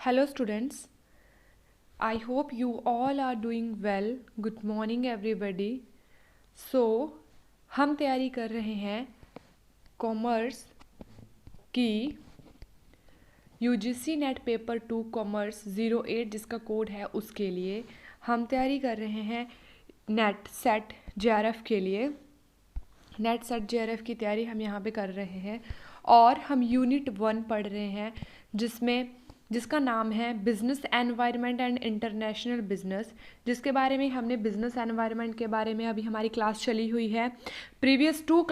Hello students, I hope you all are doing well. Good morning everybody. So हम तैयारी कर रहे हैं कॉमर्स की यूजीसी नेट पेपर 2 कॉमर्स 08 जिसका कोड है उसके लिए हम तैयारी कर रहे हैं नेट सेट जेआरएफ के लिए। नेट सेट जेआरएफ की तैयारी हम यहाँ पे कर रहे हैं और हम यूनिट 1 पढ़ रहे हैं जिसका नाम है business environment and international business, जिसके बारे में हमने बिजनेस एनवायरनमेंट के बारे में अभी हमारी क्लास चली हुई है। प्रीवियस टू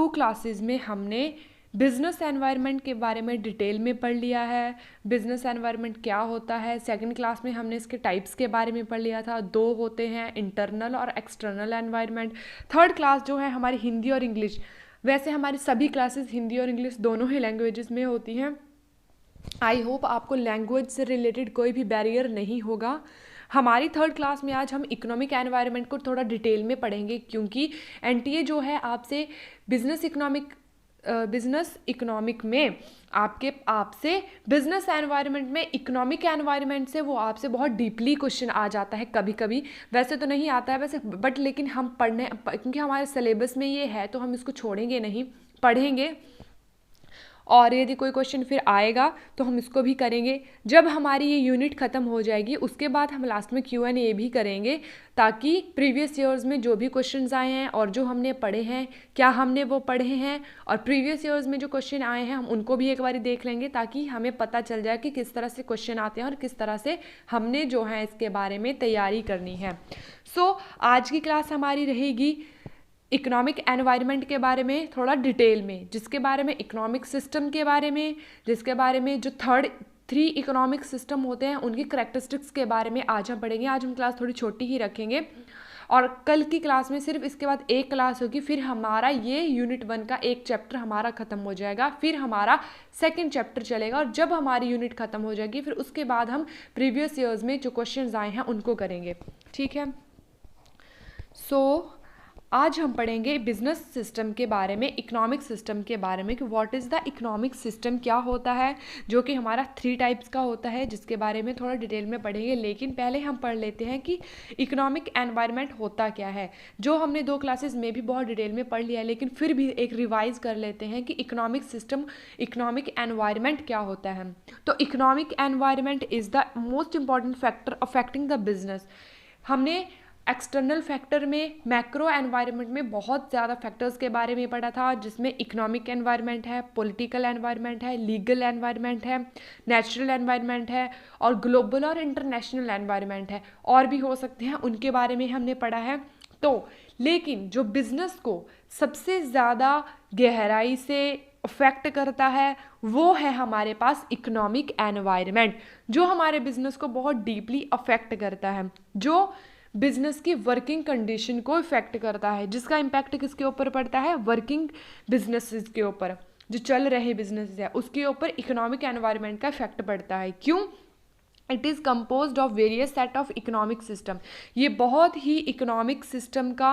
क्लासेस में हमने बिजनेस एनवायरनमेंट के बारे में डिटेल में पढ़ लिया है। बिजनेस एनवायरनमेंट क्या होता है, सेकंड क्लास में हमने इसके टाइप्स के बारे में पढ़ लिया था। 2 होते हैं, इंटरनल और एक्सटर्नल एनवायरनमेंट। थर्ड क्लास जो है हमारी हिंदी और इंग्लिश, वैसे हमारी सभी क्लासेस हिंदी और इंग्लिश दोनों ही लैंग्वेजेस में होती हैं। आई होप आपको लैंग्वेज से रिलेटेड कोई भी बैरियर नहीं होगा। हमारी थर्ड क्लास में आज हम इकोनॉमिक एनवायरनमेंट को थोड़ा डिटेल में पढ़ेंगे, क्योंकि एनटीए जो है आपसे बिजनेस इकोनॉमिक में आपसे बिजनेस एनवायरनमेंट में इकोनॉमिक एनवायरनमेंट से वो आपसे बहुत डीपली क्वेश्चन आ जाता है कभी कभी। वैसे तो नहीं आता है वैसे, बट लेकिन हम क्योंकि हमारे सिलेबस में ये है तो हम इसको छोड़ेंगे नहीं, पढ़ेंगे। और यदि कोई क्वेश्चन फिर आएगा तो हम इसको भी करेंगे। जब हमारी ये यूनिट ख़त्म हो जाएगी उसके बाद हम लास्ट में Q&A भी करेंगे, ताकि प्रीवियस ईयर्स में जो भी क्वेश्चंस आए हैं और जो हमने पढ़े हैं क्या हमने वो पढ़े हैं, और प्रीवियस ईयर्स में जो क्वेश्चन आए हैं हम उनको भी एक बार देख लेंगे, ताकि हमें पता चल जाए कि किस तरह से क्वेश्चन आते हैं और किस तरह से हमने जो है इसके बारे में तैयारी करनी है। आज की क्लास हमारी रहेगी इकोनॉमिक एनवायरनमेंट के बारे में थोड़ा डिटेल में, जिसके बारे में इकोनॉमिक सिस्टम के बारे में, जिसके बारे में जो 3 इकोनॉमिक सिस्टम होते हैं उनकी करैक्टरिस्टिक्स के बारे में आज हम पढ़ेंगे। आज हम क्लास थोड़ी छोटी ही रखेंगे और कल की क्लास में सिर्फ इसके बाद एक क्लास होगी। फिर हमारा ये यूनिट 1 का एक चैप्टर हमारा ख़त्म हो जाएगा, फिर हमारा सेकेंड चैप्टर चलेगा, और जब हमारी यूनिट ख़त्म हो जाएगी फिर उसके बाद हम प्रीवियस ईयर्स में जो क्वेश्चन आए हैं उनको करेंगे। ठीक है। आज हम पढ़ेंगे बिजनेस सिस्टम के बारे में, इकोनॉमिक सिस्टम के बारे में, कि what is the economic system, क्या होता है, जो कि हमारा 3 टाइप्स का होता है, जिसके बारे में थोड़ा डिटेल में पढ़ेंगे। लेकिन पहले हम पढ़ लेते हैं कि इकोनॉमिक एनवायरनमेंट होता क्या है, जो हमने 2 क्लासेस में भी बहुत डिटेल में पढ़ लिया है, लेकिन फिर भी एक रिवाइज कर लेते हैं कि इकोनॉमिक सिस्टम, इकोनॉमिक एनवायरनमेंट क्या होता है। तो economic environment is the most important factor affecting the business. हमने एक्सटर्नल फैक्टर में, मैक्रो एनवायरनमेंट में बहुत ज़्यादा फैक्टर्स के बारे में पढ़ा था, जिसमें इकोनॉमिक एनवायरनमेंट है, पॉलिटिकल एनवायरनमेंट है, लीगल एनवायरनमेंट है, नेचुरल एनवायरनमेंट है, और ग्लोबल और इंटरनेशनल एनवायरनमेंट है, और भी हो सकते हैं, उनके बारे में हमने पढ़ा है। तो लेकिन जो बिजनेस को सबसे ज़्यादा गहराई से अफेक्ट करता है वो है हमारे पास इकोनॉमिक एनवायरनमेंट, जो हमारे बिजनेस को बहुत डीपली अफेक्ट करता है, जो बिजनेस की वर्किंग कंडीशन को इफेक्ट करता है, जिसका इम्पैक्ट किसके ऊपर पड़ता है, वर्किंग बिजनेसेस के ऊपर, जो चल रहे बिजनेस है उसके ऊपर इकोनॉमिक एनवायरनमेंट का इफेक्ट पड़ता है। क्यों? It is composed of various set of economic system. ये बहुत ही इकोनॉमिक सिस्टम का,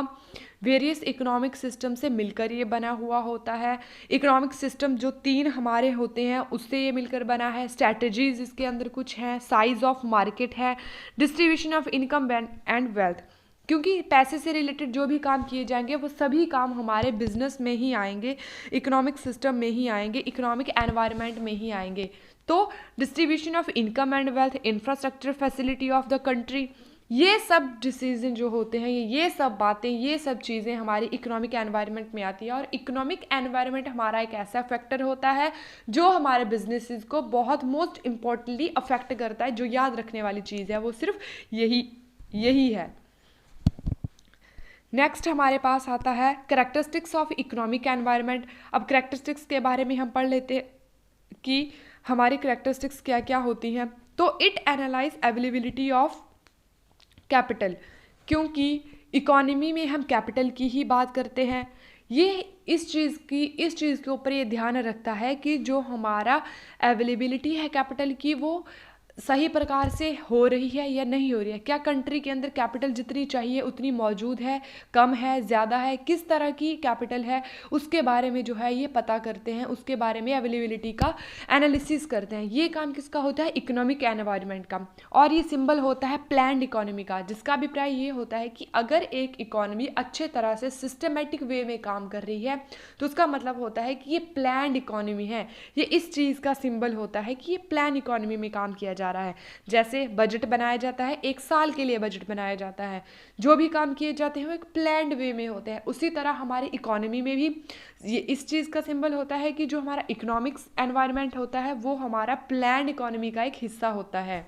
वेरियस इकोनॉमिक सिस्टम से मिलकर ये बना हुआ होता है। इकोनॉमिक सिस्टम जो 3 हमारे होते हैं उससे ये मिलकर बना है। स्ट्रैटेजीज इसके अंदर कुछ हैं, साइज ऑफ मार्केट है, distribution of income and wealth, क्योंकि पैसे से रिलेटेड जो भी काम किए जाएंगे वो सभी काम हमारे बिजनेस में ही आएंगे, इकोनॉमिक सिस्टम में ही आएंगे, इकोनॉमिक एनवायरनमेंट में ही आएंगे। तो distribution of income and wealth, infrastructure facility of the country, ये सब डिसीजन जो होते हैं, ये सब बातें, ये सब चीज़ें हमारी इकोनॉमिक एनवायरनमेंट में आती है। और इकोनॉमिक एनवायरनमेंट हमारा एक ऐसा फैक्टर होता है जो हमारे बिजनेसेस को बहुत मोस्ट इम्पॉर्टेंटली अफेक्ट करता है। जो याद रखने वाली चीज़ है वो सिर्फ यही है। नेक्स्ट हमारे पास आता है करैक्टरिस्टिक्स ऑफ इकोनॉमिक एनवायरनमेंट। अब करैक्टरिस्टिक्स के बारे में हम पढ़ लेते हैं कि हमारी करैक्टरिस्टिक्स क्या क्या होती हैं। तो it analyse availability of capital, क्योंकि इकोनॉमी में हम कैपिटल की ही बात करते हैं। ये इस चीज़ के ऊपर ये ध्यान रखता है कि जो हमारा अवेलेबिलिटी है कैपिटल की वो सही प्रकार से हो रही है या नहीं हो रही है, क्या कंट्री के अंदर कैपिटल जितनी चाहिए उतनी मौजूद है, कम है, ज़्यादा है, किस तरह की कैपिटल है, उसके बारे में जो है ये पता करते हैं, उसके बारे में अवेलेबिलिटी का एनालिसिस करते हैं। ये काम किसका होता है? इकोनॉमिक एनवायरनमेंट का। और ये सिंबल होता है प्लान्ड इकोनॉमी का, जिसका अभिप्राय ये होता है कि अगर एक इकोनॉमी अच्छे तरह से सिस्टमेटिक वे में काम कर रही है तो उसका मतलब होता है कि ये प्लान्ड इकोनॉमी है। ये इस चीज़ का सिंबल होता है कि ये प्लान इकोनॉमी में काम किया जा रहा है। जैसे बजट बनाया जाता है, एक साल के लिए बजट बनाया जाता है, जो भी काम किए जाते हैं वो एक प्लान्ड वे में होते हैं। उसी तरह हमारी इकोनॉमी में भी ये इस चीज़ का सिंबल होता है कि जो हमारा इकोनॉमिक्स एनवायरनमेंट होता है वो हमारा प्लान्ड इकोनॉमी का एक हिस्सा होता है,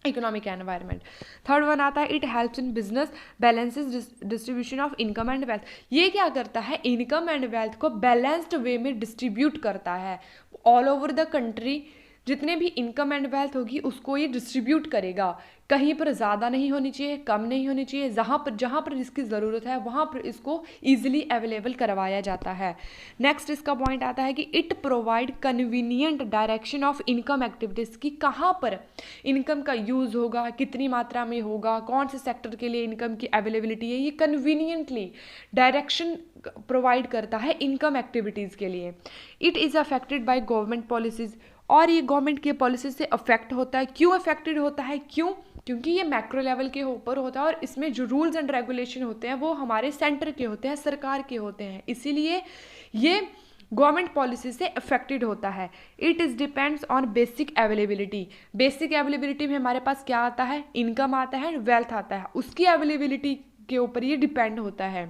इकोनॉमिक एनवायरनमेंट। थर्ड वन आता है it helps in business balances distribution of income and wealth. ये क्या करता है? इनकम एंड वेल्थ को बैलेंस्ड वे में डिस्ट्रीब्यूट करता है ऑल ओवर द कंट्री। जितने भी इनकम एंड वेल्थ होगी उसको ये डिस्ट्रीब्यूट करेगा, कहीं पर ज़्यादा नहीं होनी चाहिए, कम नहीं होनी चाहिए, जहाँ पर इसकी ज़रूरत है वहाँ पर इसको ईजिली अवेलेबल करवाया जाता है। नेक्स्ट इसका पॉइंट आता है कि it provide convenient direction of income activities, की कहाँ पर इनकम का यूज़ होगा, कितनी मात्रा में होगा, कौन से सेक्टर के लिए इनकम की अवेलेबिलिटी है, ये कन्वीनियंटली डायरेक्शन प्रोवाइड करता है इनकम एक्टिविटीज़ के लिए। It is affected by government policies, और ये गवर्नमेंट की पॉलिसी से अफेक्ट होता है। क्यों अफेक्टेड होता है? क्यों? क्योंकि ये मैक्रो लेवल के ऊपर होता है और इसमें जो रूल्स एंड रेगुलेशन होते हैं वो हमारे सेंटर के होते हैं, सरकार के होते हैं, इसीलिए ये गवर्नमेंट पॉलिसी से अफेक्टेड होता है। It is depends on basic availability. Basic availability में हमारे पास क्या आता है? इनकम आता है, वेल्थ आता है, उसकी अवेलेबिलिटी के ऊपर ये डिपेंड होता है।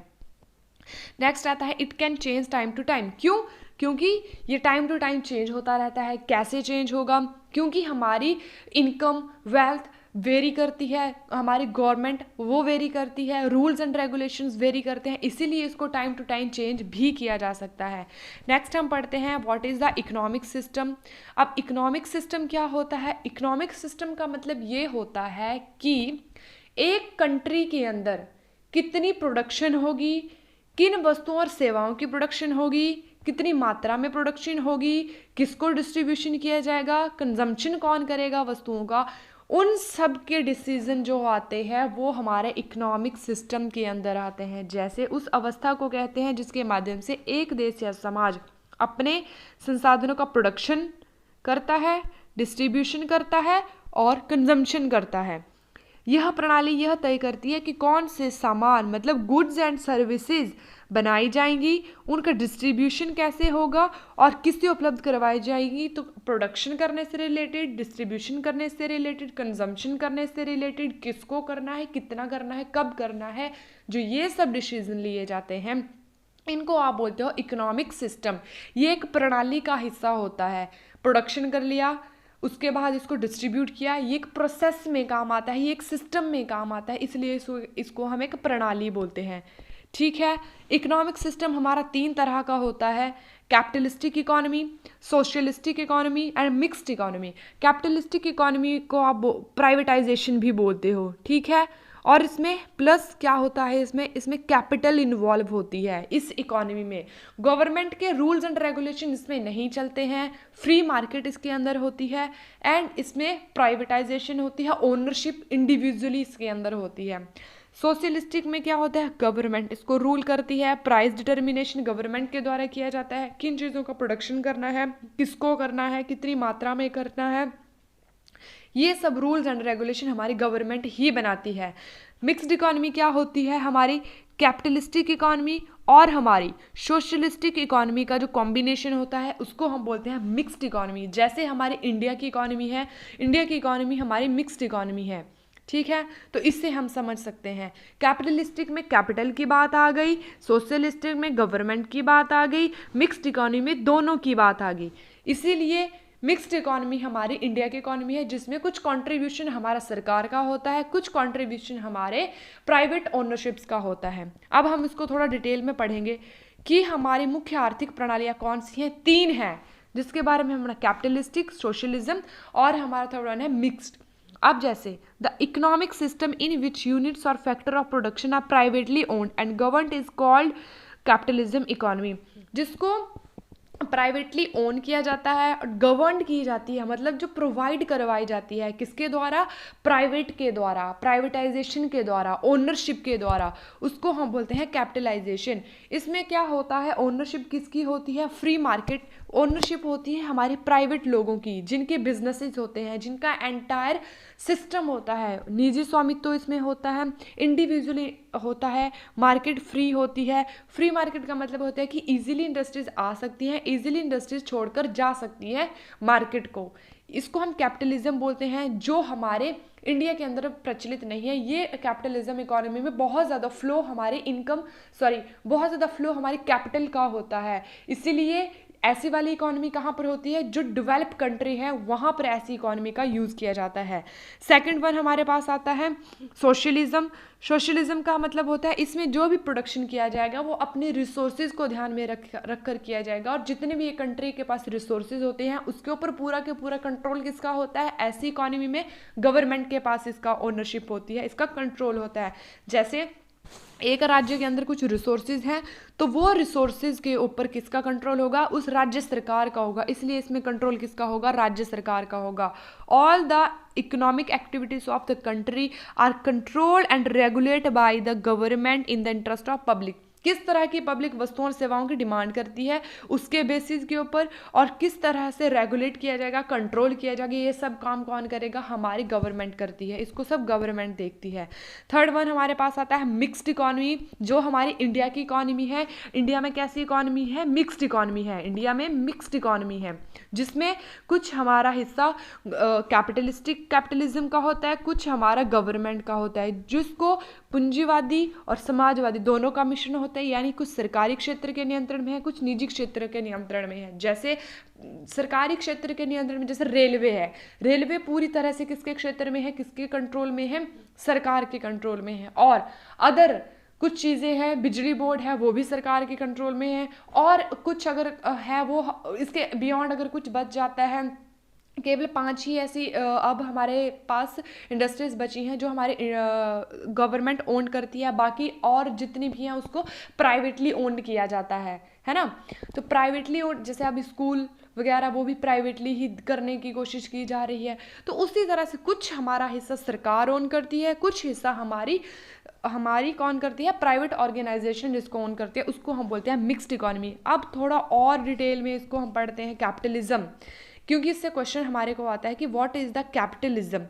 नेक्स्ट आता है it can change time to time. क्यों? क्योंकि ये टाइम टू टाइम चेंज होता रहता है। कैसे चेंज होगा? क्योंकि हमारी इनकम वेल्थ वेरी करती है, हमारी गवर्नमेंट वो वेरी करती है, रूल्स एंड रेगुलेशंस वेरी करते हैं, इसीलिए इसको टाइम टू टाइम चेंज भी किया जा सकता है। नेक्स्ट हम पढ़ते हैं what is the economic system. अब इकोनॉमिक सिस्टम क्या होता है? इकोनॉमिक सिस्टम का मतलब ये होता है कि एक कंट्री के अंदर कितनी प्रोडक्शन होगी, किन वस्तुओं और सेवाओं की प्रोडक्शन होगी, कितनी मात्रा में प्रोडक्शन होगी, किसको डिस्ट्रीब्यूशन किया जाएगा, कंजम्पशन कौन करेगा वस्तुओं का, उन सब के डिसीजन जो आते हैं वो हमारे इकोनॉमिक सिस्टम के अंदर आते हैं। जैसे उस अवस्था को कहते हैं जिसके माध्यम से एक देश या समाज अपने संसाधनों का प्रोडक्शन करता है, डिस्ट्रीब्यूशन करता है और कंजम्पशन करता है। यह प्रणाली यह तय करती है कि कौन से सामान मतलब गुड्स एंड सर्विसेज बनाई जाएंगी, उनका डिस्ट्रीब्यूशन कैसे होगा और किससे उपलब्ध करवाई जाएगी। तो प्रोडक्शन करने से रिलेटेड, डिस्ट्रीब्यूशन करने से रिलेटेड, कंजम्पशन करने से रिलेटेड, किसको करना है, कितना करना है, कब करना है, जो ये सब डिसीजन लिए जाते हैं इनको आप बोलते हो इकोनॉमिक सिस्टम। ये एक प्रणाली का हिस्सा होता है। प्रोडक्शन कर लिया, उसके बाद इसको डिस्ट्रीब्यूट किया, ये एक प्रोसेस में काम आता है, ये एक सिस्टम में काम आता है, इसलिए इसको हम एक प्रणाली बोलते हैं। ठीक है। इकोनॉमिक सिस्टम हमारा 3 तरह का होता है, capitalistic economy, socialistic economy and mixed economy. Capitalistic economy को आप प्राइवेटाइजेशन भी बोलते हो, ठीक है। और इसमें प्लस क्या होता है, इसमें कैपिटल इन्वॉल्व होती है। इस इकोनॉमी में गवर्नमेंट के रूल्स एंड रेगुलेशन इसमें नहीं चलते हैं, फ्री मार्केट इसके अंदर होती है एंड इसमें प्राइवेटाइजेशन होती है, ओनरशिप इंडिविजुअली इसके अंदर होती है। सोशलिस्टिक में क्या होता है, गवर्नमेंट इसको रूल करती है, प्राइस डिटर्मिनेशन गवर्नमेंट के द्वारा किया जाता है, किन चीज़ों का प्रोडक्शन करना है, किसको करना है, कितनी मात्रा में करना है, ये सब रूल्स एंड रेगुलेशन हमारी गवर्नमेंट ही बनाती है। मिक्स्ड इकोनॉमी क्या होती है, हमारी कैपिटलिस्टिक इकोनॉमी और हमारी सोशलिस्टिक इकोनॉमी का जो कॉम्बिनेशन होता है उसको हम बोलते हैं मिक्स्ड इकोनॉमी। जैसे हमारी इंडिया की इकोनॉमी है, इंडिया की इकोनॉमी हमारी मिक्स्ड इकोनॉमी है, ठीक है। तो इससे हम समझ सकते हैं कैपिटलिस्टिक में कैपिटल की बात आ गई, सोशलिस्टिक में गवर्नमेंट की बात आ गई, मिक्स्ड इकोनॉमी में दोनों की बात आ गई। इसीलिए मिक्स्ड इकोनॉमी हमारी इंडिया की इकोनॉमी है जिसमें कुछ कंट्रीब्यूशन हमारा सरकार का होता है, कुछ कंट्रीब्यूशन हमारे प्राइवेट ओनरशिप्स का होता है। अब हम इसको थोड़ा डिटेल में पढ़ेंगे कि हमारी मुख्य आर्थिक प्रणालियाँ कौन सी हैं। 3 हैं जिसके बारे में हमारा कैपिटलिस्टिक, सोशलिज्म और हमारा थर्ड वन है मिक्स्ड। अब जैसे the economic system in which units और factor of production are privately owned and governed is called capitalism economy. जिसको प्राइवेटली ओन किया जाता है और गवर्न की जाती है, मतलब जो प्रोवाइड करवाई जाती है किसके द्वारा, प्राइवेट के द्वारा, प्राइवेटाइजेशन के द्वारा, ओनरशिप के द्वारा, उसको हम बोलते हैं कैपिटलाइजेशन। इसमें क्या होता है, ओनरशिप किसकी होती है, फ्री मार्केट ओनरशिप होती है हमारे प्राइवेट लोगों की, जिनके बिजनेसेस होते हैं, जिनका एंटायर सिस्टम होता है, निजी स्वामित्व तो इसमें होता है, इंडिविजुअली होता है, मार्केट फ्री होती है। फ्री मार्केट का मतलब होता है कि इजीली इंडस्ट्रीज आ सकती हैं, इजीली इंडस्ट्रीज छोड़कर जा सकती है मार्केट को। इसको हम कैपिटलिज्म बोलते हैं, जो हमारे इंडिया के अंदर प्रचलित नहीं है। ये कैपिटलिज्म इकोनॉमी में बहुत ज़्यादा फ्लो हमारे बहुत ज़्यादा फ्लो हमारे कैपिटल का होता है। इसीलिए ऐसी वाली इकोनॉमी कहाँ पर होती है, जो डेवलप कंट्री है वहाँ पर ऐसी इकोनॉमी का यूज़ किया जाता है। सेकंड वन हमारे पास आता है सोशलिज्म। सोशलिज्म का मतलब होता है इसमें जो भी प्रोडक्शन किया जाएगा वो अपने रिसोर्सेज को ध्यान में रख कर किया जाएगा, और जितने भी एक कंट्री के पास रिसोर्सेज होते हैं उसके ऊपर पूरा के पूरा कंट्रोल किसका होता है, ऐसी इकोनॉमी में गवर्नमेंट के पास इसका ओनरशिप होती है, इसका कंट्रोल होता है। जैसे एक राज्य के अंदर कुछ रिसोर्सेज हैं तो वो रिसोर्सेज के ऊपर किसका कंट्रोल होगा, उस राज्य सरकार का होगा, इसलिए इसमें कंट्रोल किसका होगा, राज्य सरकार का होगा। All the economic activities of the country are controlled and regulated by the government in the interest of public. किस तरह की पब्लिक वस्तुओं और सेवाओं की डिमांड करती है उसके बेसिस के ऊपर, और किस तरह से रेगुलेट किया जाएगा, कंट्रोल किया जाएगा, ये सब काम कौन करेगा, हमारी गवर्नमेंट करती है, इसको सब गवर्नमेंट देखती है। थर्ड वन हमारे पास आता है मिक्स्ड इकोनॉमी, जो हमारी इंडिया की इकोनॉमी है। इंडिया में कैसी इकोनॉमी है, मिक्स्ड इकोनॉमी है। इंडिया में मिक्स्ड इकोनॉमी है जिसमें कुछ हमारा हिस्सा कैपिटलिज्म का होता है, कुछ हमारा गवर्नमेंट का होता है, जिसको पूंजीवादी और समाजवादी दोनों का मिश्रण होता है, यानी कुछ सरकारी क्षेत्र के नियंत्रण में है, कुछ निजी क्षेत्र के नियंत्रण में है। जैसे सरकारी क्षेत्र के नियंत्रण में जैसे रेलवे है, रेलवे पूरी तरह से किसके क्षेत्र में है, किसके कंट्रोल में है, सरकार के कंट्रोल में है। और अदर कुछ चीज़ें हैं, बिजली बोर्ड है वो भी सरकार के कंट्रोल में है, और कुछ अगर है वो इसके बियॉन्ड अगर कुछ बच जाता है, केवल 5 ही ऐसी अब हमारे पास इंडस्ट्रीज बची हैं जो हमारे गवर्नमेंट ओन करती है, बाकी और जितनी भी हैं उसको प्राइवेटली ओन्ड किया जाता है ना। तो प्राइवेटली ओन, जैसे अब स्कूल वगैरह वो भी प्राइवेटली ही करने की कोशिश की जा रही है। तो उसी तरह से कुछ हमारा हिस्सा सरकार ओन करती है, कुछ हिस्सा हमारी कौन करती है, प्राइवेट ऑर्गेनाइजेशन जिसको ओन करती है, उसको हम बोलते हैं मिक्स्ड इकोनॉमी। अब थोड़ा और डिटेल में इसको हम पढ़ते हैं कैपिटलिज्म, क्योंकि इससे क्वेश्चन हमारे को आता है कि व्हाट इज़ द कैपिटलिज्म।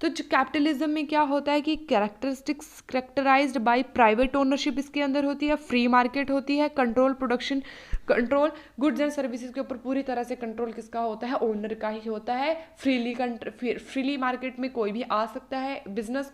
तो जो कैपिटलिज्म में क्या होता है कि characteristics characterized by private ownership इसके अंदर होती है, फ्री मार्केट होती है, control production, control goods and services के ऊपर पूरी तरह से कंट्रोल किसका होता है, ओनर का ही होता है। फ्रीली मार्केट में कोई भी आ सकता है,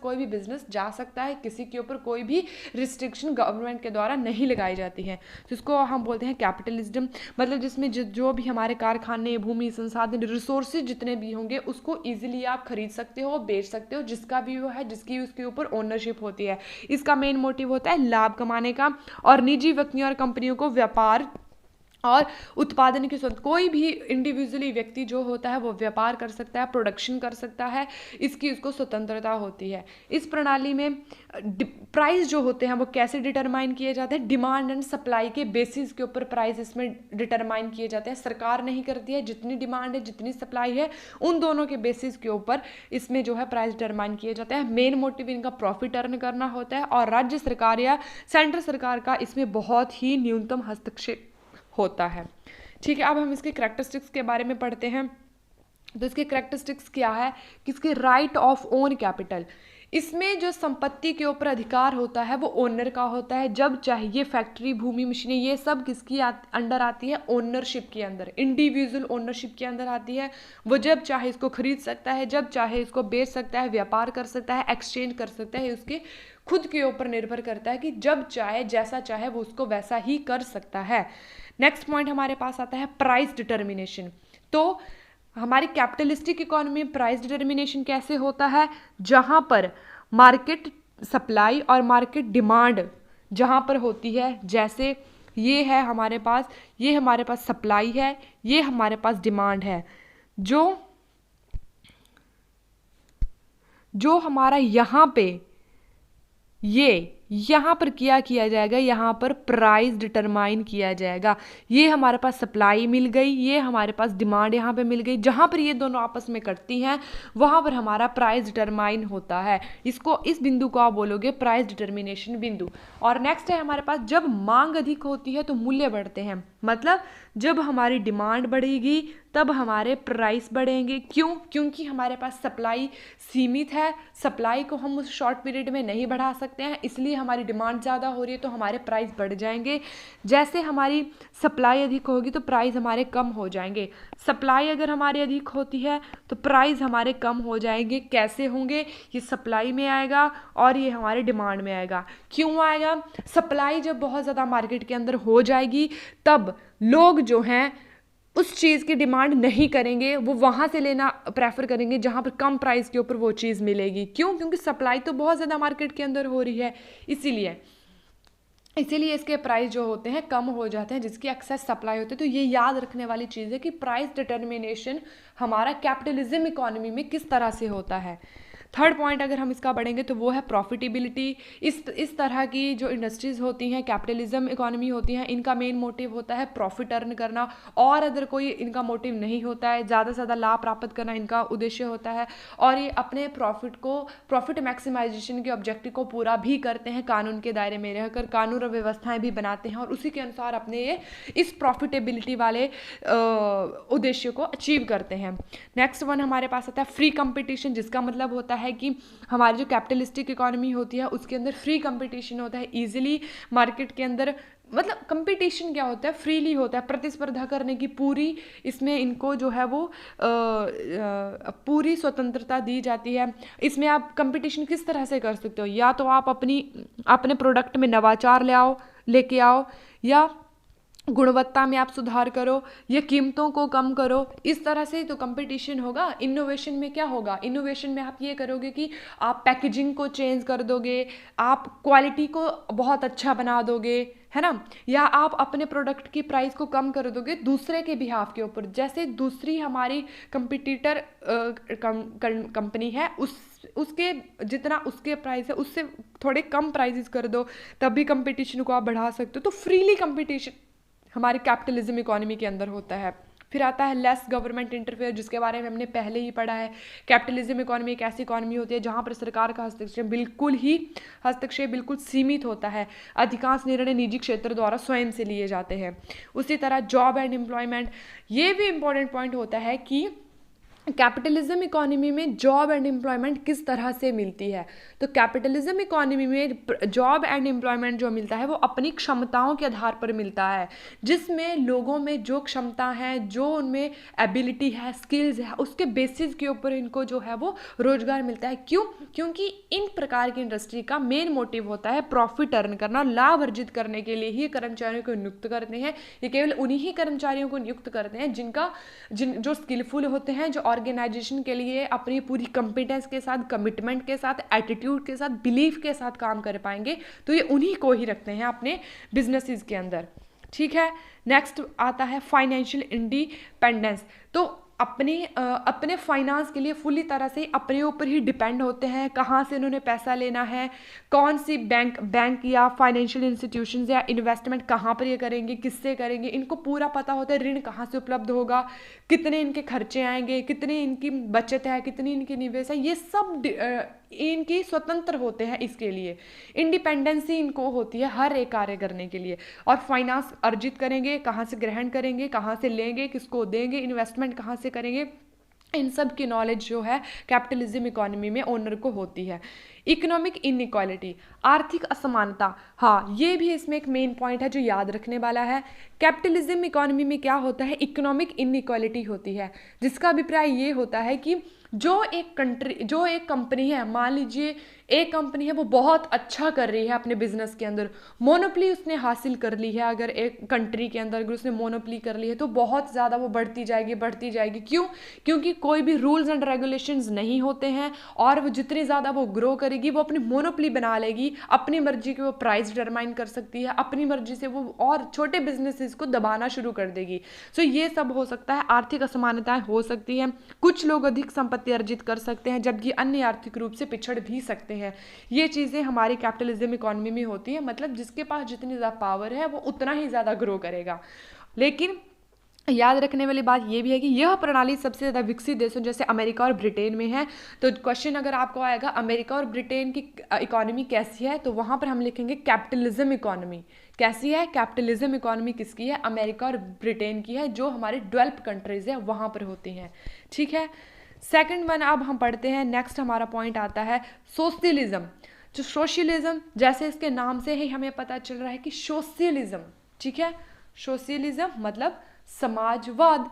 कोई भी बिजनेस जा सकता है, किसी के ऊपर कोई भी रिस्ट्रिक्शन गवर्नमेंट के द्वारा नहीं लगाई जाती है। तो इसको हम बोलते हैं कैपिटलिज्म, मतलब जिसमें जो भी हमारे कारखाने, भूमि, संसाधन, रिसोर्सेज जितने भी होंगे उसको ईजिली आप खरीद सकते हो, बेच सकते हो, जिसका भी वो है, जिसकी उसके ऊपर ओनरशिप होती है। इसका मेन मोटिव होता है लाभ कमाने का, और निजी व्यक्तियों और कंपनियों को व्यापार और उत्पादन की स्वतंत्रता। कोई भी इंडिविजुअली व्यक्ति जो होता है वो व्यापार कर सकता है, प्रोडक्शन कर सकता है, इसकी उसको स्वतंत्रता होती है। इस प्रणाली में प्राइस जो होते हैं वो कैसे डिटरमाइन किए जाते हैं, डिमांड एंड सप्लाई के बेसिस के ऊपर प्राइस इसमें डिटरमाइन किए जाते हैं। सरकार नहीं करती है, जितनी डिमांड है जितनी सप्लाई है उन दोनों के बेसिस के ऊपर इसमें जो है प्राइस डिटरमाइन किए जाते हैं। मेन मोटिव इनका प्रॉफिट अर्न करना होता है, और राज्य सरकार या सेंट्रल सरकार का इसमें बहुत ही न्यूनतम हस्तक्षेप होता है। ठीक है, अब हम इसके कैरेक्टरिस्टिक्स के बारे में पढ़ते हैं। तो इसके कैरेक्टरिस्टिक्स क्या है कि इसके राइट ऑफ ओन कैपिटल, इसमें जो संपत्ति के ऊपर अधिकार होता है वो ओनर का होता है। जब चाहिए फैक्ट्री, भूमि, मशीनें, ये सब किसकी अंडर आती है, ओनरशिप के अंदर, इंडिविजुअल ओनरशिप के अंदर आती है। वो जब चाहे इसको खरीद सकता है, जब चाहे इसको बेच सकता है, व्यापार कर सकता है, एक्सचेंज कर सकता है, उसके खुद के ऊपर निर्भर करता है कि जब चाहे जैसा चाहे वो उसको वैसा ही कर सकता है। नेक्स्ट पॉइंट हमारे पास आता है प्राइस डिटर्मिनेशन। तो हमारी कैपिटलिस्टिक इकोनॉमी में प्राइस डिटर्मिनेशन कैसे होता है, जहाँ पर मार्केट सप्लाई और मार्केट डिमांड जहाँ पर होती है, जैसे ये है हमारे पास, ये हमारे पास सप्लाई है, ये हमारे पास डिमांड है। जो हमारा यहाँ पे ये यहाँ पर क्या किया जाएगा, यहाँ पर प्राइस डिटरमाइन किया जाएगा। ये हमारे पास सप्लाई मिल गई, ये हमारे पास डिमांड यहाँ पे मिल गई, जहाँ पर ये दोनों आपस में करती हैं वहाँ पर हमारा प्राइस डिटरमाइन होता है। इस बिंदु को आप बोलोगे प्राइस डिटर्मिनेशन बिंदु। और नेक्स्ट है हमारे पास, जब मांग अधिक होती है तो मूल्य बढ़ते हैं। मतलब जब हमारी डिमांड बढ़ेगी तब हमारे प्राइस बढ़ेंगे। क्यों? क्योंकि हमारे पास सप्लाई सीमित है, सप्लाई को हम उस शॉर्ट पीरियड में नहीं बढ़ा सकते हैं, इसलिए हमारी डिमांड ज़्यादा हो रही है तो हमारे प्राइस बढ़ जाएंगे। जैसे हमारी सप्लाई अधिक होगी तो प्राइस हमारे कम हो जाएंगे। सप्लाई अगर हमारी अधिक होती है तो प्राइस हमारे कम हो जाएंगे। कैसे होंगे? ये सप्लाई में आएगा और ये हमारे डिमांड में आएगा। क्यों आएगा? सप्लाई जब बहुत ज़्यादा मार्केट के अंदर हो जाएगी तब लोग जो हैं उस चीज़ की डिमांड नहीं करेंगे, वो वहाँ से लेना प्रेफर करेंगे जहाँ पर कम प्राइस के ऊपर वो चीज़ मिलेगी। क्यों? क्योंकि सप्लाई तो बहुत ज़्यादा मार्केट के अंदर हो रही है, इसीलिए इसके प्राइस जो होते हैं कम हो जाते हैं, जिसकी एक्सेस सप्लाई होती है। तो ये याद रखने वाली चीज़ है कि प्राइस डिटर्मिनेशन हमारा कैपिटलिज्म इकोनॉमी में किस तरह से होता है। थर्ड पॉइंट अगर हम इसका पढ़ेंगे तो वो है प्रॉफिटेबिलिटी। इस तरह की जो इंडस्ट्रीज़ होती हैं, कैपिटलिज्म इकोनॉमी होती हैं, इनका मेन मोटिव होता है प्रॉफिट अर्न करना, और अदर कोई इनका मोटिव नहीं होता है। ज़्यादा से ज़्यादा लाभ प्राप्त करना इनका उद्देश्य होता है, और ये अपने प्रॉफिट मैक्सिमाइजेशन के ऑब्जेक्टिव को पूरा भी करते हैं, कानून के दायरे में रहकर कानून और व्यवस्थाएं भी बनाते हैं और उसी के अनुसार अपने ये इस प्रॉफिटेबिलिटी वाले उद्देश्य को अचीव करते हैं। नेक्स्ट वन हमारे पास आता है फ्री कंपटीशन, जिसका मतलब होता है कि हमारी जो कैपिटलिस्टिक इकोनॉमी होती है उसके अंदर फ्री कंपटीशन होता है। इजीली मार्केट के अंदर, मतलब कंपटीशन क्या होता है? फ्रीली होता है, प्रतिस्पर्धा करने की पूरी इसमें इनको जो है वो पूरी स्वतंत्रता दी जाती है। इसमें आप कंपटीशन किस तरह से कर सकते हो? या तो आप अपने प्रोडक्ट में नवाचार लेके आओ, या गुणवत्ता में आप सुधार करो, या कीमतों को कम करो। इस तरह से तो कंपटीशन होगा। इनोवेशन में क्या होगा? इनोवेशन में आप ये करोगे कि आप पैकेजिंग को चेंज कर दोगे, आप क्वालिटी को बहुत अच्छा बना दोगे, है ना, या आप अपने प्रोडक्ट की प्राइस को कम कर दोगे दूसरे के बिहाफ के ऊपर। जैसे दूसरी हमारी कंपटीटर कंपनी है, उसके जितना उसके प्राइस है उससे थोड़े कम प्राइसेस कर दो, तब भी कंपटीशन को आप बढ़ा सकते हो। तो फ्रीली कंपटीशन हमारे कैपिटलिज्म इकोनॉमी के अंदर होता है। फिर आता है लेस गवर्नमेंट इंटरफेयर, जिसके बारे में हमने पहले ही पढ़ा है। कैपिटलिज्म इकोनॉमी एक ऐसी इकोनॉमी होती है जहाँ पर सरकार का हस्तक्षेप बिल्कुल सीमित होता है। अधिकांश निर्णय निजी क्षेत्र द्वारा स्वयं से लिए जाते हैं। उसी तरह जॉब एंड एम्प्लॉयमेंट, ये भी इंपॉर्टेंट पॉइंट होता है कि कैपिटलिज्म इकोनॉमी में जॉब एंड एम्प्लॉयमेंट किस तरह से मिलती है। तो कैपिटलिज्म इकोनॉमी में जॉब एंड एम्प्लॉयमेंट जो मिलता है वो अपनी क्षमताओं के आधार पर मिलता है, जिसमें लोगों में जो क्षमता है, जो उनमें एबिलिटी है, स्किल्स है, उसके बेसिस के ऊपर इनको जो है वो रोजगार मिलता है। क्यों? क्योंकि इन प्रकार की इंडस्ट्री का मेन मोटिव होता है प्रॉफिट अर्न करना, लाभ अर्जित करने के लिए ही कर्मचारियों को नियुक्त करते हैं। ये केवल उन्हीं ही कर्मचारियों को नियुक्त करते हैं जो स्किलफुल होते हैं, जो ऑर्गेनाइजेशन के लिए अपनी पूरी कॉम्पिटेंस के साथ, कमिटमेंट के साथ, एटीट्यूड के साथ, बिलीफ के साथ काम कर पाएंगे। तो ये उन्हीं को ही रखते हैं अपने बिजनेसेस के अंदर। ठीक है, नेक्स्ट आता है फाइनेंशियल इंडिपेंडेंस। तो अपने फाइनेंस के लिए फुली तरह से अपने ऊपर ही डिपेंड होते हैं। कहाँ से उन्होंने पैसा लेना है, कौन सी बैंक या फाइनेंशियल इंस्टीट्यूशंस या इन्वेस्टमेंट कहाँ पर ये करेंगे, किससे करेंगे, इनको पूरा पता होता है। ऋण कहाँ से उपलब्ध होगा, कितने इनके खर्चे आएंगे, कितनी इनकी बचत है, कितनी इनकी निवेश है, ये सब इनकी स्वतंत्र होते हैं। इसके लिए इंडिपेंडेंसी इनको होती है हर एक कार्य करने के लिए। और फाइनेंस अर्जित करेंगे, कहाँ से ग्रहण करेंगे, कहाँ से लेंगे, किसको देंगे, इन्वेस्टमेंट कहाँ से करेंगे, इन सब की नॉलेज जो है कैपिटलिज्म इकोनॉमी में ओनर को होती है। इकोनॉमिक इनइक्वालिटी, आर्थिक असमानता, हाँ ये भी इसमें एक मेन पॉइंट है जो याद रखने वाला है। कैपिटलिज्म इकोनॉमी में क्या होता है? इकोनॉमिक इनइक्वालिटी होती है, जिसका अभिप्राय ये होता है कि जो एक कंपनी है, मान लीजिए एक कंपनी है, वो बहुत अच्छा कर रही है अपने बिजनेस के अंदर, मोनोपली उसने हासिल कर ली है। अगर एक कंट्री के अंदर अगर उसने मोनोपली कर ली है तो बहुत ज़्यादा वो बढ़ती जाएगी। क्यों? क्योंकि कोई भी रूल्स एंड रेगुलेशंस नहीं होते हैं, और वो जितनी ज़्यादा वो ग्रो करेगी लेगी, वो अपनी मोनोपोली बना लेगी, अपनी मर्जी की वो प्राइस डिटरमाइन कर सकती है, अपनी मर्जी से वो और छोटे बिजनेसेस को दबाना शुरू कर देगी। सो ये सब हो सकता है, आर्थिक असमानताएं हो सकती हैं, कुछ लोग अधिक संपत्ति अर्जित कर सकते हैं जबकि अन्य आर्थिक रूप से पिछड़ भी सकते हैं। ये चीज़ें हमारी कैपिटलिज्म इकोनॉमी में होती है, मतलब जिसके पास जितनी ज़्यादा पावर है वो उतना ही ज़्यादा ग्रो करेगा। लेकिन याद रखने वाली बात यह भी है कि यह प्रणाली सबसे ज़्यादा विकसित देशों जैसे अमेरिका और ब्रिटेन में है। तो क्वेश्चन अगर आपको आएगा अमेरिका और ब्रिटेन की इकोनॉमी कैसी है, तो वहाँ पर हम लिखेंगे कैपिटलिज्म इकोनॉमी। कैसी है? कैपिटलिज्म इकोनॉमी किसकी है? अमेरिका और ब्रिटेन की है, जो हमारे डेवलप्ड कंट्रीज़ है वहाँ पर होती हैं। ठीक है, सेकंड वन अब हम पढ़ते हैं। नेक्स्ट हमारा पॉइंट आता है सोशलिज्म। जो सोशलिज्म, जैसे इसके नाम से ही हमें पता चल रहा है कि सोशलिज्म, ठीक है, सोशलिज्म मतलब समाजवाद।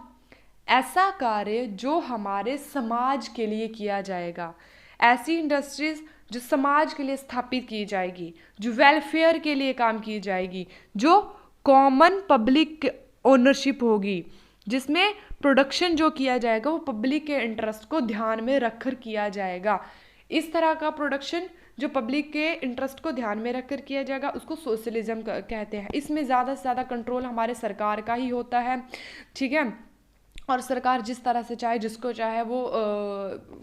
ऐसा कार्य जो हमारे समाज के लिए किया जाएगा, ऐसी इंडस्ट्रीज जो समाज के लिए स्थापित की जाएगी, जो वेलफेयर के लिए काम की जाएगी, जो कॉमन पब्लिक ओनरशिप होगी, जिसमें प्रोडक्शन जो किया जाएगा वो पब्लिक के इंटरेस्ट को ध्यान में रखकर किया जाएगा। इस तरह का प्रोडक्शन जो पब्लिक के इंटरेस्ट को ध्यान में रखकर किया जाएगा उसको सोशलिज्म कहते हैं। इसमें ज़्यादा से ज़्यादा कंट्रोल हमारे सरकार का ही होता है, ठीक है, और सरकार जिस तरह से चाहे, जिसको चाहे वो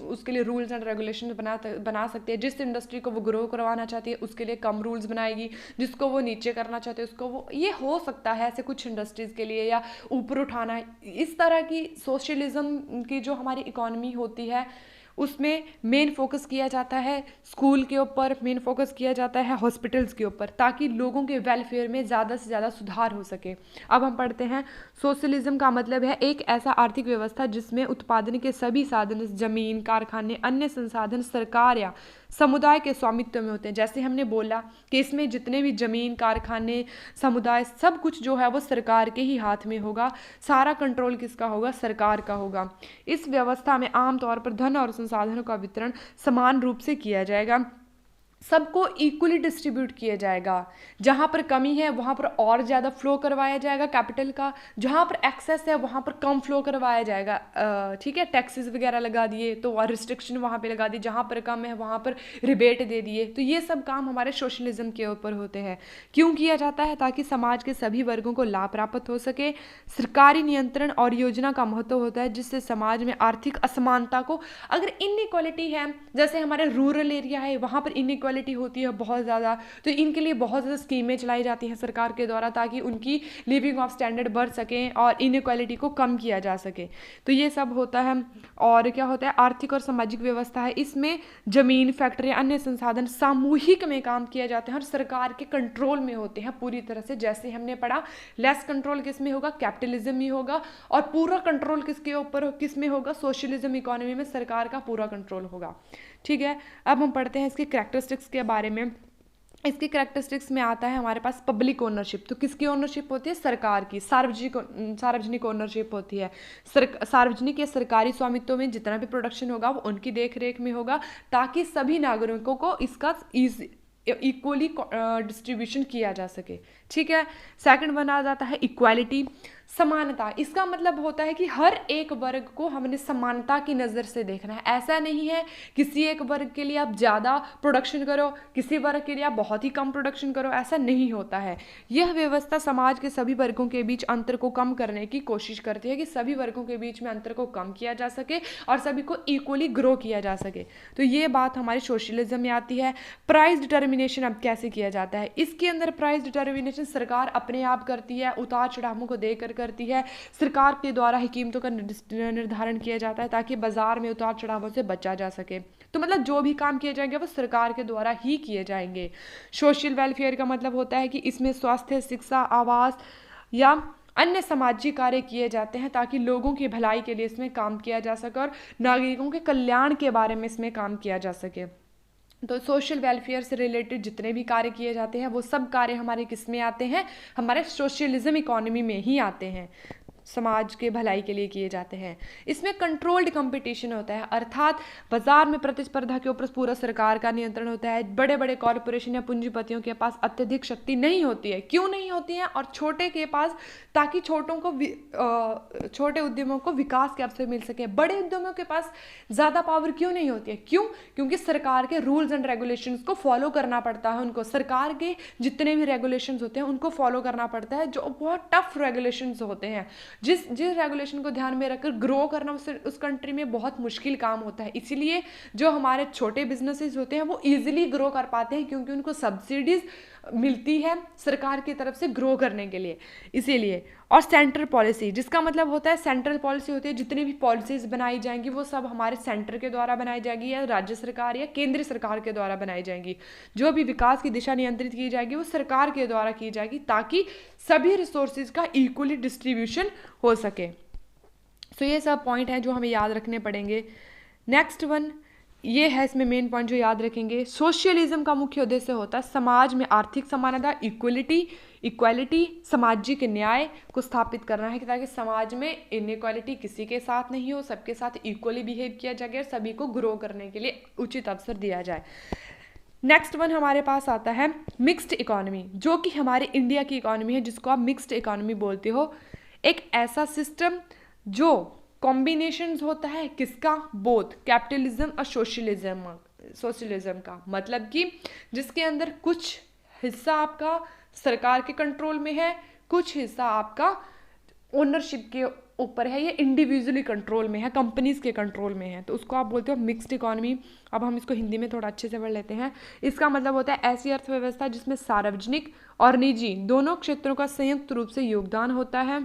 उसके लिए रूल्स एंड रेगुलेशन बना सकती है। जिस इंडस्ट्री को वो ग्रो करवाना चाहती है उसके लिए कम रूल्स बनाएगी, जिसको वो नीचे करना चाहते है उसको वो, ये हो सकता है ऐसे कुछ इंडस्ट्रीज़ के लिए, या ऊपर उठाना है। इस तरह की सोशलिज्म की जो हमारी इकोनॉमी होती है उसमें मेन फोकस किया जाता है स्कूल के ऊपर, मेन फोकस किया जाता है हॉस्पिटल्स के ऊपर, ताकि लोगों के वेलफेयर में ज़्यादा से ज़्यादा सुधार हो सके। अब हम पढ़ते हैं सोशलिज्म का मतलब है एक ऐसा आर्थिक व्यवस्था जिसमें उत्पादन के सभी साधन, जमीन, कारखाने, अन्य संसाधन सरकार या समुदाय के स्वामित्व में होते हैं। जैसे हमने बोला कि इसमें जितने भी जमीन, कारखाने, समुदाय, सब कुछ जो है वो सरकार के ही हाथ में होगा। सारा कंट्रोल किसका होगा? सरकार का होगा। इस व्यवस्था में आमतौर पर धन और संसाधनों का वितरण समान रूप से किया जाएगा, सबको इक्वली डिस्ट्रीब्यूट किया जाएगा। जहाँ पर कमी है वहाँ पर और ज़्यादा फ्लो करवाया जाएगा कैपिटल का, जहाँ पर एक्सेस है वहाँ पर कम फ्लो करवाया जाएगा। ठीक है, टैक्सेस वगैरह लगा दिए तो रिस्ट्रिक्शन वहाँ पे लगा दी, जहाँ पर कम है वहाँ पर रिबेट दे दिए। तो ये सब काम हमारे सोशलिज्म के ऊपर होते हैं। क्यों किया जाता है? ताकि समाज के सभी वर्गों को लाभ प्राप्त हो सके। सरकारी नियंत्रण और योजना का महत्व होता है जिससे समाज में आर्थिक असमानता को, अगर इनइक्वालिटी है, जैसे हमारे रूरल एरिया है वहाँ पर इनइक्वालिटी होती है बहुत ज़्यादा, तो इनके लिए बहुत ज़्यादा स्कीमें चलाई जाती हैं सरकार के द्वारा ताकि उनकी लिविंग ऑफ स्टैंडर्ड बढ़ सकें और इनइक्वालिटी को कम किया जा सके। तो ये सब होता है। और क्या होता है? आर्थिक और सामाजिक व्यवस्था है, इसमें जमीन, फैक्ट्री, अन्य संसाधन सामूहिक में काम किया जाते हैं और सरकार के कंट्रोल में होते हैं पूरी तरह से। जैसे हमने पढ़ा, लेस कंट्रोल किस में होगा? कैपिटलिज्म में होगा। और पूरा कंट्रोल किसके ऊपर, किस में होगा? सोशलिज्म इकोनॉमी में सरकार का पूरा कंट्रोल होगा। ठीक है, अब हम पढ़ते हैं इसके कैरेक्टरिस्टिक्स के बारे में। इसकी कैरेक्टरिस्टिक्स में आता है हमारे पास पब्लिक ओनरशिप। तो किसकी ओनरशिप होती है? सरकार की। सार्वजनिक ओनरशिप होती है। सार्वजनिक या सरकारी स्वामित्व में जितना भी प्रोडक्शन होगा वो उनकी देख रेख में होगा ताकि सभी नागरिकों को इसका इक्वली डिस्ट्रीब्यूशन किया जा सके। ठीक है, सेकंड वन आ जाता है इक्वालिटी, समानता। इसका मतलब होता है कि हर एक वर्ग को हमने समानता की नज़र से देखना है। ऐसा नहीं है किसी एक वर्ग के लिए आप ज़्यादा प्रोडक्शन करो, किसी वर्ग के लिए आप बहुत ही कम प्रोडक्शन करो, ऐसा नहीं होता है। यह व्यवस्था समाज के सभी वर्गों के बीच अंतर को कम करने की कोशिश करती है कि सभी वर्गों के बीच में अंतर को कम किया जा सके और सभी को इक्वली ग्रो किया जा सके। तो ये बात हमारी सोशलिज्म में आती है। प्राइस डिटर्मिनेशन अब कैसे किया जाता है? इसके अंदर प्राइस डिटर्मिनेशन सरकार अपने आप करती है, उतार चढ़ावों को देकर करती है। सरकार के द्वारा ही कीमतों का निर्धारण किया जाता है ताकि बाजार में उतार चढ़ावों से बचा जा सके। तो मतलब जो भी काम किए जाएंगे वो सरकार के द्वारा ही किए जाएंगे। सोशल वेलफेयर का मतलब होता है कि इसमें स्वास्थ्य, शिक्षा, आवास या अन्य सामाजिक कार्य किए जाते हैं ताकि लोगों की भलाई के लिए इसमें काम किया जा सके और नागरिकों के कल्याण के बारे में इसमें काम किया जा सके। तो सोशल वेलफेयर से रिलेटेड जितने भी कार्य किए जाते हैं वो सब कार्य हमारे किस में आते हैं? हमारे सोशलिज्म इकोनॉमी में ही आते हैं। समाज के भलाई के लिए किए जाते हैं। इसमें कंट्रोल्ड कंपटीशन होता है, अर्थात बाजार में प्रतिस्पर्धा के ऊपर पूरा सरकार का नियंत्रण होता है। बड़े बड़े कॉरपोरेशन या पूंजीपतियों के पास अत्यधिक शक्ति नहीं होती है। क्यों नहीं होती है? और छोटे के पास, ताकि छोटे उद्यमों को विकास के अवसर मिल सके। बड़े उद्यमों के पास ज़्यादा पावर क्यों नहीं होती है? क्यों? क्योंकि सरकार के रूल्स एंड रेगुलेशंस को फॉलो करना पड़ता है उनको। सरकार के जितने भी रेगुलेशंस होते हैं उनको फॉलो करना पड़ता है, जो बहुत टफ रेगुलेशंस होते हैं। जिस रेगुलेशन को ध्यान में रखकर ग्रो करना उस कंट्री में बहुत मुश्किल काम होता है। इसीलिए जो हमारे छोटे बिजनेसेस होते हैं वो इजीली ग्रो कर पाते हैं, क्योंकि उनको सब्सिडीज मिलती है सरकार की तरफ से ग्रो करने के लिए, इसीलिए। और सेंट्रल पॉलिसी, जिसका मतलब होता है, सेंट्रल पॉलिसी होती है, जितनी भी पॉलिसीज बनाई जाएंगी वो सब हमारे सेंटर के द्वारा बनाई जाएगी, या राज्य सरकार या केंद्र सरकार के द्वारा बनाई जाएंगी। जो भी विकास की दिशा नियंत्रित की जाएगी वो सरकार के द्वारा की जाएगी, ताकि सभी रिसोर्सेज का इक्वली डिस्ट्रीब्यूशन हो सके। सो ये सब पॉइंट हैं जो हमें याद रखने पड़ेंगे। नेक्स्ट वन ये है, इसमें मेन पॉइंट जो याद रखेंगे, सोशलिज्म का मुख्य उद्देश्य होता है समाज में आर्थिक समानता, इक्वालिटी, सामाजिक न्याय को स्थापित करना है, ताकि समाज में इनइक्वालिटी किसी के साथ नहीं हो, सबके साथ इक्वली बिहेव किया जाए और सभी को ग्रो करने के लिए उचित अवसर दिया जाए। नेक्स्ट वन हमारे पास आता है मिक्स्ड इकोनॉमी, जो कि हमारे इंडिया की इकोनॉमी है, जिसको आप मिक्स्ड इकोनॉमी बोलते हो। एक ऐसा सिस्टम जो कॉम्बिनेशंस होता है किसका? बोथ कैपिटलिज्म और सोशलिज्म का, मतलब कि जिसके अंदर कुछ हिस्सा आपका सरकार के कंट्रोल में है, कुछ हिस्सा आपका ओनरशिप के ऊपर है, या इंडिविजुअली कंट्रोल में है, कंपनीज के कंट्रोल में है, तो उसको आप बोलते हो मिक्स्ड इकोनॉमी। अब हम इसको हिंदी में थोड़ा अच्छे से पढ़ लेते हैं। इसका मतलब होता है ऐसी अर्थव्यवस्था जिसमें सार्वजनिक और निजी दोनों क्षेत्रों का संयुक्त रूप से योगदान होता है।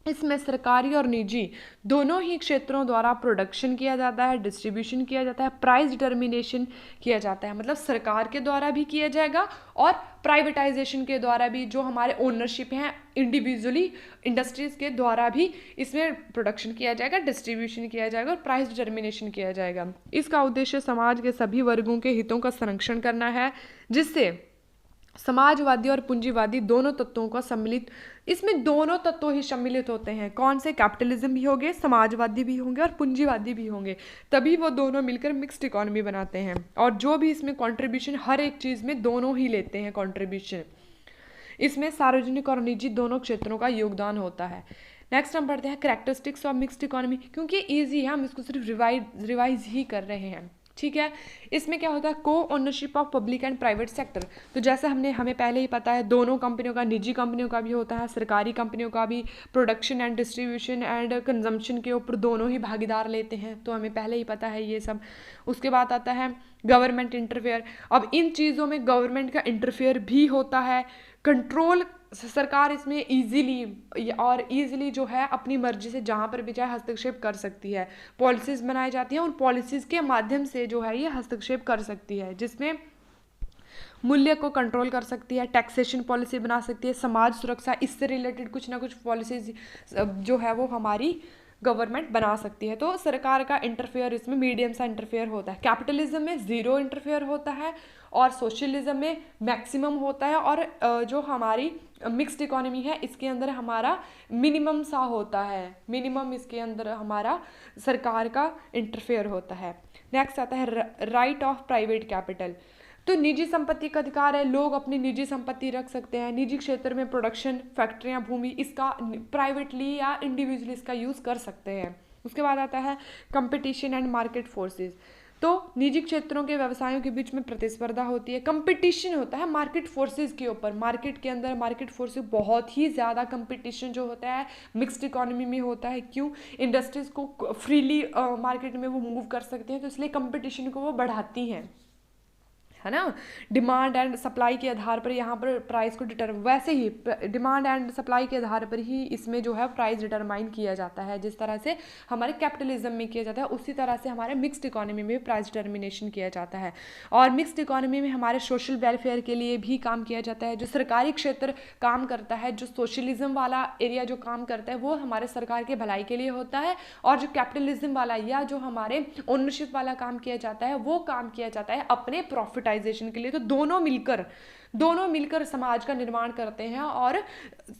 इसमें सरकारी और निजी दोनों ही क्षेत्रों द्वारा प्रोडक्शन किया जाता है, डिस्ट्रीब्यूशन किया जाता है, प्राइस डिटर्मिनेशन किया जाता है, मतलब सरकार के द्वारा भी किया जाएगा और प्राइवेटाइजेशन के द्वारा भी, जो हमारे ओनरशिप हैं इंडिविजुअली इंडस्ट्रीज के द्वारा भी इसमें प्रोडक्शन किया जाएगा, डिस्ट्रीब्यूशन किया जाएगा और प्राइस डिटर्मिनेशन किया जाएगा। इसका उद्देश्य समाज के सभी वर्गों के हितों का संरक्षण करना है, जिससे समाजवादी और पूंजीवादी दोनों तत्वों का सम्मिलित, इसमें दोनों तत्व ही सम्मिलित होते हैं। कौन से? कैपिटलिज्म भी होंगे, समाजवादी भी होंगे और पूंजीवादी भी होंगे, तभी वो दोनों मिलकर मिक्स्ड इकोनॉमी बनाते हैं। और जो भी इसमें कंट्रीब्यूशन, हर एक चीज़ में दोनों ही लेते हैं कंट्रीब्यूशन। इसमें सार्वजनिक और निजी दोनों क्षेत्रों का योगदान होता है। नेक्स्ट हम पढ़ते हैं कैरेक्टरिस्टिक्स ऑफ मिक्स्ड इकोनॉमी, क्योंकि ईजी है, हम इसको सिर्फ रिवाइज ही कर रहे हैं, ठीक है। इसमें क्या होता है? को ownership of public and private sector. तो जैसे हमें पहले ही पता है, दोनों कंपनियों का, निजी कंपनियों का भी होता है, सरकारी कंपनियों का भी, production and distribution and consumption के ऊपर दोनों ही भागीदार लेते हैं, तो हमें पहले ही पता है ये सब। उसके बाद आता है गवर्नमेंट इंटरफेयर। अब इन चीज़ों में गवर्नमेंट का इंटरफेयर भी होता है, कंट्रोल सरकार इसमें ईजिली जो है अपनी मर्जी से जहाँ पर भी चाहे हस्तक्षेप कर सकती है। पॉलिसीज़ बनाई जाती हैं, उन पॉलिसीज़ के माध्यम से जो है ये हस्तक्षेप कर सकती है, जिसमें मूल्य को कंट्रोल कर सकती है, टैक्सेशन पॉलिसी बना सकती है, समाज सुरक्षा, इससे रिलेटेड कुछ ना कुछ पॉलिसीज जो है वो हमारी गवर्नमेंट बना सकती है। तो सरकार का इंटरफेयर इसमें मीडियम सा इंटरफेयर होता है। कैपिटलिज्म में ज़ीरो इंटरफेयर होता है और सोशलिज्म में मैक्सिमम होता है, और जो हमारी मिक्स्ड इकोनॉमी है इसके अंदर हमारा मिनिमम सा होता है, मिनिमम इसके अंदर हमारा सरकार का इंटरफेयर होता है। नेक्स्ट आता है राइट ऑफ प्राइवेट कैपिटल। तो निजी संपत्ति का अधिकार है, लोग अपनी निजी संपत्ति रख सकते हैं, निजी क्षेत्र में प्रोडक्शन, फैक्ट्रियां, भूमि, इसका प्राइवेटली या इंडिविजुअली इसका यूज़ कर सकते हैं। उसके बाद आता है कंपटीशन एंड मार्केट फोर्सेस। तो निजी क्षेत्रों के व्यवसायों के बीच में प्रतिस्पर्धा होती है, कंपटीशन होता है मार्केट फोर्सेस के ऊपर। मार्केट के अंदर मार्केट फोर्सेस बहुत ही ज़्यादा कंपटीशन जो होता है मिक्स्ड इकोनॉमी में होता है। क्यों? इंडस्ट्रीज़ को फ्रीली मार्केट में वो मूव कर सकते हैं, तो इसलिए कंपटीशन को वो बढ़ाती हैं, है ना। डिमांड एंड सप्लाई के आधार पर यहाँ पर प्राइस को वैसे ही डिमांड एंड सप्लाई के आधार पर ही इसमें जो है प्राइस डिटरमाइन किया जाता है। जिस तरह से हमारे कैपिटलिज्म में किया जाता है, उसी तरह से हमारे मिक्स्ड इकोनॉमी में प्राइस डिटर्मिनेशन किया जाता है। और मिक्स्ड इकोनॉमी में हमारे सोशल वेलफेयर के लिए भी काम किया जाता है। जो सरकारी क्षेत्र काम करता है, जो सोशलिज्म वाला एरिया जो काम करता है, वो हमारे सरकार के भलाई के लिए होता है। और जो कैपिटलिज्म वाला या जो हमारे ओनरशिप वाला काम किया जाता है, वो काम किया जाता है अपने प्रॉफिटाइजेशन मॉनिटराइजेशन के लिए। तो दोनों मिलकर समाज का निर्माण करते हैं, और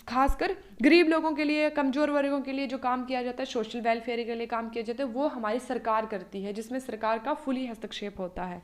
खासकर गरीब लोगों के लिए, कमज़ोर वर्गों के लिए जो काम किया जाता है, सोशल वेलफेयर के लिए काम किया जाता है, वो हमारी सरकार करती है, जिसमें सरकार का फुली हस्तक्षेप होता है।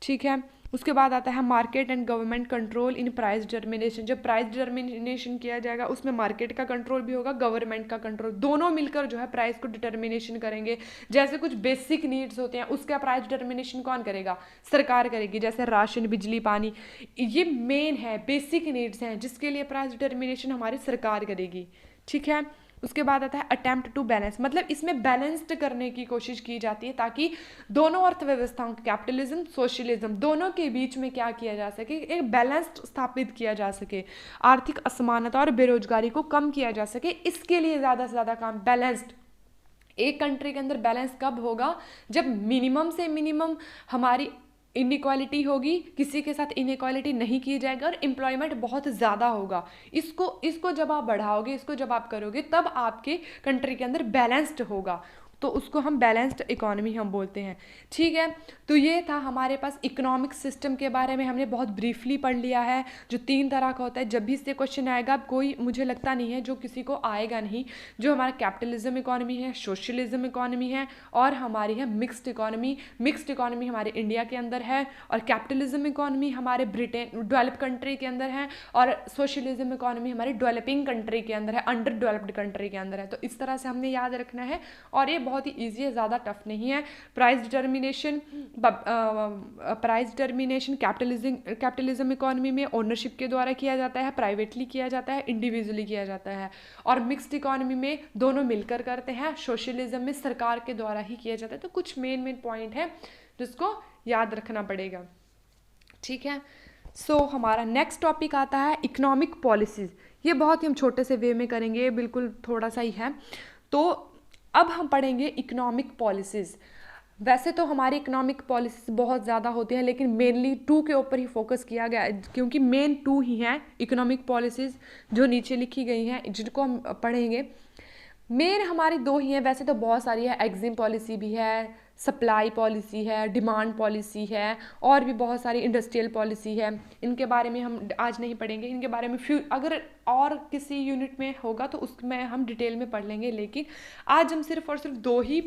ठीक है, उसके बाद आता है market and government control in price determination. जब प्राइस डिटर्मिनेशन किया जाएगा उसमें मार्केट का कंट्रोल भी होगा, गवर्नमेंट का कंट्रोल, दोनों मिलकर जो है प्राइस को डिटर्मिनेशन करेंगे। जैसे कुछ बेसिक नीड्स होते हैं उसका प्राइस डिटर्मिनेशन कौन करेगा? सरकार करेगी। जैसे राशन, बिजली, पानी, ये मेन है, बेसिक नीड्स हैं, जिसके लिए प्राइस डिटर्मिनेशन हमारी सरकार करेगी। ठीक है, उसके बाद आता है अटेम्प्ट टू बैलेंस, मतलब इसमें बैलेंस्ड करने की कोशिश की जाती है ताकि दोनों अर्थव्यवस्थाओं, कैपिटलिज्म, सोशलिज्म, दोनों के बीच में क्या किया जा सके, एक बैलेंस्ड स्थापित किया जा सके, आर्थिक असमानता और बेरोजगारी को कम किया जा सके। इसके लिए ज़्यादा से ज़्यादा काम बैलेंस्ड। एक कंट्री के अंदर बैलेंस कब होगा? जब मिनिमम से मिनिमम हमारी इनइक्वालिटी होगी, किसी के साथ इनइक्वालिटी नहीं की जाएगी, और एम्प्लॉयमेंट बहुत ज़्यादा होगा। इसको जब आप बढ़ाओगे, इसको जब आप करोगे, तब आपके कंट्री के अंदर बैलेंस्ड होगा, तो उसको हम बैलेंस्ड इकोनॉमी हम बोलते हैं। ठीक है, तो ये था हमारे पास इकोनॉमिक सिस्टम के बारे में, हमने बहुत ब्रीफली पढ़ लिया है, जो 3 तरह का होता है। जब भी इससे क्वेश्चन आएगा, कोई मुझे लगता नहीं है जो किसी को आएगा नहीं, जो हमारा कैपिटलिज्म इकोनॉमी है, सोशलिज्म इकोनॉमी है, और हमारी है मिक्स्ड इकोनॉमी। मिक्स्ड इकोनॉमी हमारे इंडिया के अंदर है, और कैपिटलिज्म इकोनॉमी हमारे ब्रिटेन डेवलप कंट्री के अंदर है, और सोशलिज्म इकोनॉमी हमारी डेवलपिंग कंट्री के अंदर है, अंडर डेवलप्ड कंट्री के अंदर है। तो इस तरह से हमने याद रखना है, और ये बहुत ही ईजी है, ज़्यादा टफ नहीं है। प्राइस डिटर्मिनेशन कैपिटलिज्म इकोनॉमी में ओनरशिप के द्वारा किया जाता है, प्राइवेटली किया जाता है, इंडिविजुअली किया जाता है, और मिक्स्ड इकोनॉमी में दोनों मिलकर करते हैं, सोशलिज्म में सरकार के द्वारा ही किया जाता है। तो कुछ मेन पॉइंट है जिसको याद रखना पड़ेगा। ठीक है, सो हमारा नेक्स्ट टॉपिक आता है इकोनॉमिक पॉलिसीज़। ये बहुत ही हम छोटे से वे में करेंगे, बिल्कुल थोड़ा सा ही है। तो अब हम पढ़ेंगे इकोनॉमिक पॉलिसीज़। वैसे तो हमारी इकोनॉमिक पॉलिसीज़ बहुत ज़्यादा होती हैं, लेकिन मेनली 2 के ऊपर ही फोकस किया गया है, क्योंकि मेन 2 ही हैं इकोनॉमिक पॉलिसीज़ जो नीचे लिखी गई हैं, जिनको हम पढ़ेंगे। मेन हमारी 2 ही हैं, वैसे तो बहुत सारी है, एग्जिम पॉलिसी भी है, सप्लाई पॉलिसी है, डिमांड पॉलिसी है, और भी बहुत सारी इंडस्ट्रियल पॉलिसी है। इनके बारे में हम आज नहीं पढ़ेंगे, इनके बारे में अगर और किसी यूनिट में होगा तो उसमें हम डिटेल में पढ़ लेंगे, लेकिन आज हम सिर्फ और सिर्फ 2 ही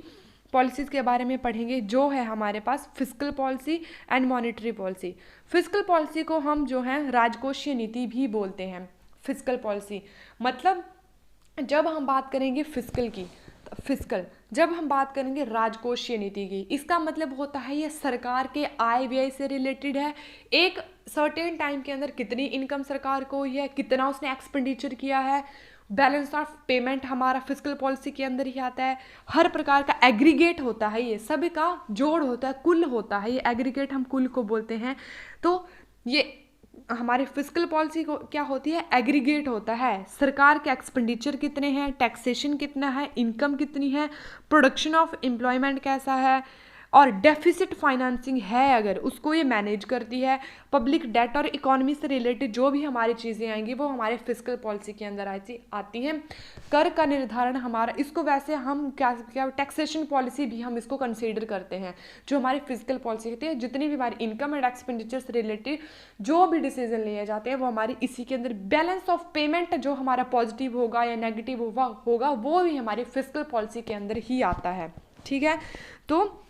पॉलिसीज़ के बारे में पढ़ेंगे, जो है हमारे पास fiscal policy and monetary policy. Fiscal policy को हम जो है राजकोषीय नीति भी बोलते हैं। फिस्कल पॉलिसी मतलब जब हम बात करेंगे जब हम बात करेंगे राजकोषीय नीति की, इसका मतलब होता है ये सरकार के आय व्यय से रिलेटेड है। एक सर्टेन टाइम के अंदर कितनी इनकम सरकार को हुई है, कितना उसने एक्सपेंडिचर किया है, बैलेंस ऑफ पेमेंट हमारा फिस्कल पॉलिसी के अंदर ही आता है। हर प्रकार का एग्रीगेट होता है, ये सभी का जोड़ होता है, कुल होता है, ये एग्रीगेट हम कुल को बोलते हैं। तो ये हमारे फिस्कल पॉलिसी को क्या होती है, एग्रीगेट होता है, सरकार के एक्सपेंडिचर कितने हैं, टैक्सेशन कितना है, इनकम कितनी है, प्रोडक्शन ऑफ एम्प्लॉयमेंट कैसा है, और डेफिसिट फाइनेंसिंग है अगर, उसको ये मैनेज करती है। पब्लिक डेट और इकोनॉमी से रिलेटेड जो भी हमारी चीज़ें आएंगी वो हमारे फिस्कल पॉलिसी के अंदर आती हैं। कर का निर्धारण हमारा, इसको वैसे हम क्या टैक्सेशन पॉलिसी भी हम इसको कंसीडर करते हैं, जो हमारी फिजिकल पॉलिसी होती है। जितनी भी हमारी इनकम एंड एक्सपेंडिचर से रिलेटेड जो भी डिसीजन लिए जाते हैं वो हमारी इसी के अंदर, बैलेंस ऑफ पेमेंट जो हमारा पॉजिटिव होगा या नेगेटिव होगा वो भी हमारी फिजिकल पॉलिसी के अंदर ही आता है। ठीक है, तो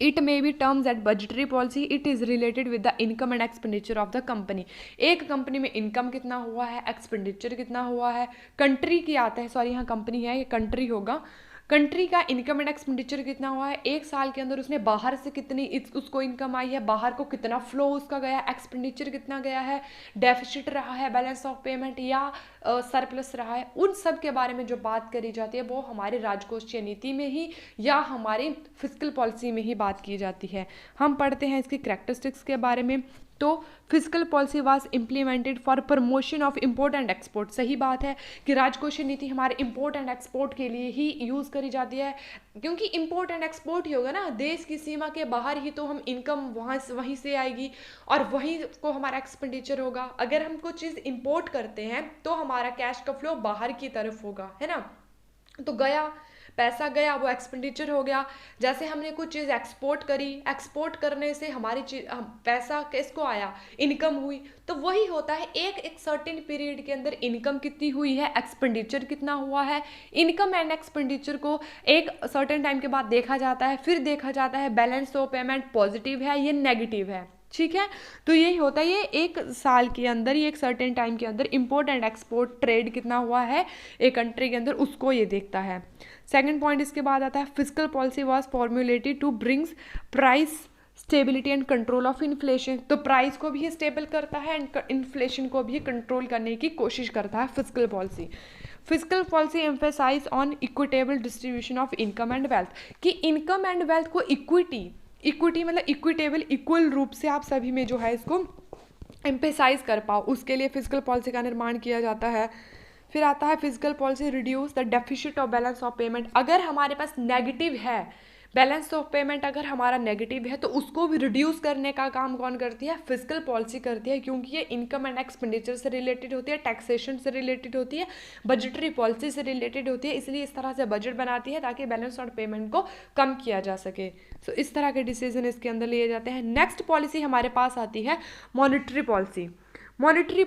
it may be terms at budgetary policy, it is related with the income and expenditure of the company. एक कंपनी में इनकम कितना हुआ है, एक्सपेंडिचर कितना हुआ है, कंट्री की आता है, सॉरी यहाँ कंपनी है, ये कंट्री होगा, कंट्री का इनकम एंड एक्सपेंडिचर कितना हुआ है, एक साल के अंदर उसने बाहर से कितनी उसको इनकम आई है, बाहर को कितना फ्लो उसका गया, एक्सपेंडिचर कितना गया है, डेफिसिट रहा है, बैलेंस ऑफ पेमेंट या सरप्लस रहा है, उन सब के बारे में जो बात करी जाती है वो हमारे राजकोषीय नीति में ही या हमारी फिस्कल पॉलिसी में ही बात की जाती है। हम पढ़ते हैं इसकी कैरेक्टरिस्टिक्स के बारे में। तो physical policy was implemented for promotion of import and export. सही बात है कि राजकोषीय नीति हमारे इम्पोर्ट एंड एक्सपोर्ट के लिए ही यूज़ करी जाती है, क्योंकि इम्पोर्ट एंड एक्सपोर्ट ही होगा ना, देश की सीमा के बाहर ही तो हम इनकम वहीं से आएगी और वहीं को हमारा एक्सपेंडिचर होगा। अगर हम कोई चीज़ इम्पोर्ट करते हैं तो हमारा कैश का फ्लो बाहर की तरफ होगा, है ना। तो गया पैसा गया वो एक्सपेंडिचर हो गया। जैसे हमने कुछ चीज़ एक्सपोर्ट करी, एक्सपोर्ट करने से हमारी पैसा किसको आया, इनकम हुई। तो वही होता है, एक सर्टेन पीरियड के अंदर इनकम कितनी हुई है, एक्सपेंडिचर कितना हुआ है। इनकम एंड एक्सपेंडिचर को एक सर्टेन टाइम के बाद देखा जाता है, फिर देखा जाता है बैलेंस ऑफ पेमेंट पॉजिटिव है या नेगेटिव है। ठीक है, तो यही होता है, ये एक साल के अंदर, ये एक सर्टेन टाइम के अंदर इंपोर्ट एंड एक्सपोर्ट ट्रेड कितना हुआ है एक कंट्री के अंदर, उसको ये देखता है। सेकंड पॉइंट इसके बाद आता है, fiscal policy was formulated to brings price stability and control of inflation. तो प्राइस को भी ये स्टेबल करता है एंड इन्फ्लेशन को भी कंट्रोल करने की कोशिश करता है fiscal policy. Fiscal policy emphasize on equitable distribution of income and wealth, कि इनकम एंड वेल्थ को इक्विटी मतलब इक्विटेबल, इक्वल रूप से आप सभी में जो है इसको एम्फेसाइज कर पाओ, उसके लिए फिस्कल पॉलिसी का निर्माण किया जाता है। फिर आता है fiscal policy reduce the deficit of balance of payment. अगर हमारे पास नेगेटिव है बैलेंस ऑफ पेमेंट, अगर हमारा नेगेटिव है तो उसको भी रिड्यूस करने का काम कौन करती है, फिस्कल पॉलिसी करती है, क्योंकि ये इनकम एंड एक्सपेंडिचर से रिलेटेड होती है, टैक्सेशन से रिलेटेड होती है, बजटरी पॉलिसी से रिलेटेड होती है। इसलिए इस तरह से बजट बनाती है ताकि बैलेंस ऑफ पेमेंट को कम किया जा सके। सो इस तरह के डिसीजन इसके अंदर लिए जाते हैं। नेक्स्ट पॉलिसी हमारे पास आती है मॉनेटरी पॉलिसी। मॉनेटरी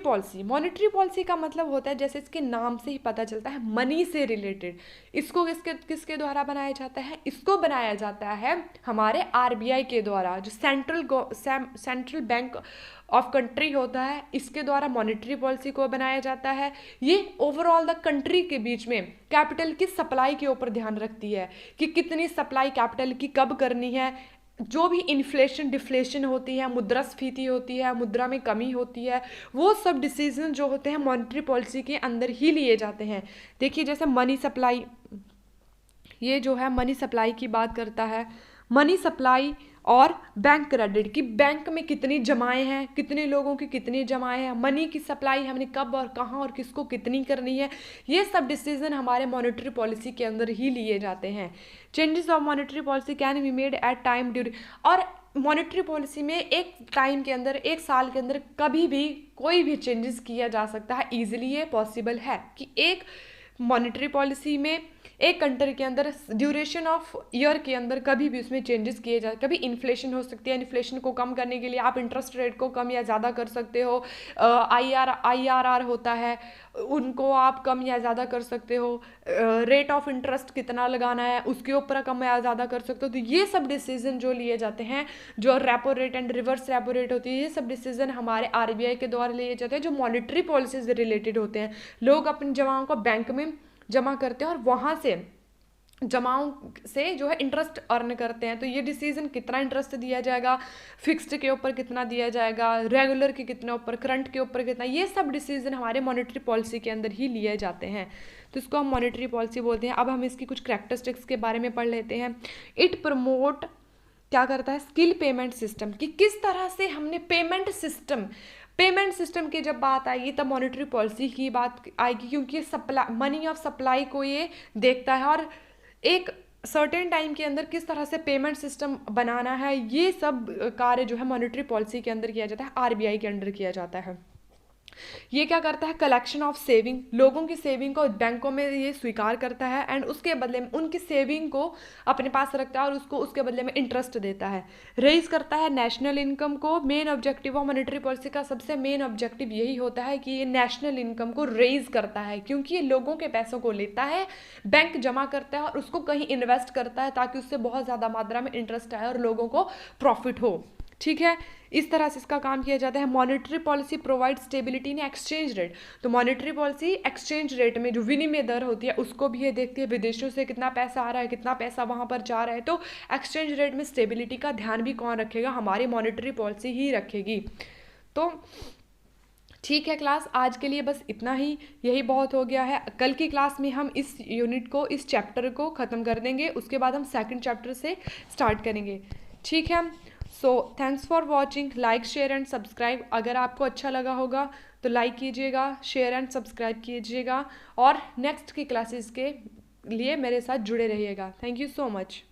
पॉलिसी का मतलब होता है, जैसे इसके नाम से ही पता चलता है, मनी से रिलेटेड। इसको किसके द्वारा बनाया जाता है, इसको बनाया जाता है हमारे आरबीआई के द्वारा, जो सेंट्रल बैंक ऑफ कंट्री होता है, इसके द्वारा मॉनेटरी पॉलिसी को बनाया जाता है। ये ओवरऑल द कंट्री के बीच में कैपिटल की सप्लाई के ऊपर ध्यान रखती है कि कितनी सप्लाई कैपिटल की कब करनी है। जो भी इन्फ्लेशन डिफ्लेशन होती है, मुद्रास्फीति होती है, मुद्रा में कमी होती है, वो सब डिसीजन जो होते हैं मॉनेटरी पॉलिसी के अंदर ही लिए जाते हैं। देखिए जैसे मनी सप्लाई, ये जो है मनी सप्लाई की बात करता है, मनी सप्लाई और बैंक क्रेडिट की, बैंक में कितनी जमाएं हैं, कितने लोगों की कितनी जमाएं हैं, मनी की सप्लाई हमने कब और कहाँ और किसको कितनी करनी है, ये सब डिसीजन हमारे मॉनेटरी पॉलिसी के अंदर ही लिए जाते हैं। Changes of monetary policy can be made at time during, और मॉनेटरी पॉलिसी में एक टाइम के अंदर, एक साल के अंदर कभी भी कोई भी चेंजेस किया जा सकता है। ईजिली ये पॉसिबल है कि एक मॉनेटरी पॉलिसी में एक कंट्री के अंदर ड्यूरेशन ऑफ ईयर के अंदर कभी भी उसमें चेंजेस किए जाए। कभी इन्फ्लेशन हो सकती है, इन्फ्लेशन को कम करने के लिए आप इंटरेस्ट रेट को कम या ज़्यादा कर सकते हो। IRR होता है, उनको आप कम या ज़्यादा कर सकते हो। रेट ऑफ इंटरेस्ट कितना लगाना है उसके ऊपर कम या ज़्यादा कर सकते हो। तो ये सब डिसीजन जो लिए जाते हैं, जो repo rate and reverse repo rate होती है, ये सब डिसीजन हमारे RBI के द्वारा लिए जाते हैं, जो मॉनेटरी पॉलिसी से रिलेटेड होते हैं। लोग अपनी जमाओं को बैंक में जमा करते हैं और वहाँ से जमाओं से जो है इंटरेस्ट अर्न करते हैं। तो ये डिसीजन कितना इंटरेस्ट दिया जाएगा, फिक्स्ड के ऊपर कितना दिया जाएगा, रेगुलर के कितने ऊपर, करंट के ऊपर कितना, ये सब डिसीजन हमारे मॉनेटरी पॉलिसी के अंदर ही लिए जाते हैं। तो इसको हम मॉनेटरी पॉलिसी बोलते हैं। अब हम इसकी कुछ कैरेक्टरिस्टिक्स के बारे में पढ़ लेते हैं। इट प्रमोट क्या करता है, स्किल पेमेंट सिस्टम, कि किस तरह से हमने पेमेंट सिस्टम की जब बात आएगी तब मॉनेटरी पॉलिसी की बात आएगी, क्योंकि सप्लाई, मनी ऑफ सप्लाई को ये देखता है और एक सर्टेन टाइम के अंदर किस तरह से पेमेंट सिस्टम बनाना है, ये सब कार्य जो है मॉनेटरी पॉलिसी के अंदर किया जाता है, RBI के अंडर किया जाता है। ये क्या करता है, कलेक्शन ऑफ सेविंग, लोगों की सेविंग को बैंकों में ये स्वीकार करता है एंड उसके बदले में उनकी सेविंग को अपने पास रखता है और उसको उसके बदले में इंटरेस्ट देता है। रेज करता है नेशनल इनकम को। Main objective of monetary policy का सबसे मेन ऑब्जेक्टिव यही होता है कि ये नेशनल इनकम को रेज करता है, क्योंकि ये लोगों के पैसों को लेता है, बैंक जमा करता है और उसको कहीं इन्वेस्ट करता है ताकि उससे बहुत ज़्यादा मात्रा में इंटरेस्ट आए और लोगों को प्रॉफिट हो। ठीक है, इस तरह से इसका काम किया जाता है। Monetary policy provide stability in exchange rate, तो मॉनेटरी पॉलिसी एक्सचेंज रेट में जो विनिमय दर होती है उसको भी ये देखती है, विदेशों से कितना पैसा आ रहा है, कितना पैसा वहाँ पर जा रहा है। तो एक्सचेंज रेट में स्टेबिलिटी का ध्यान भी कौन रखेगा, हमारी मॉनेटरी पॉलिसी ही रखेगी। तो ठीक है क्लास, आज के लिए बस इतना ही, यही बहुत हो गया है। कल की क्लास में हम इस यूनिट को, इस चैप्टर को ख़त्म कर देंगे, उसके बाद हम सेकंड चैप्टर से स्टार्ट करेंगे। ठीक है, so thanks for watching, like share and subscribe. अगर आपको अच्छा लगा होगा तो लाइक कीजिएगा, शेयर एंड सब्सक्राइब कीजिएगा और नेक्स्ट की क्लासेस के लिए मेरे साथ जुड़े रहिएगा। Thank you so much.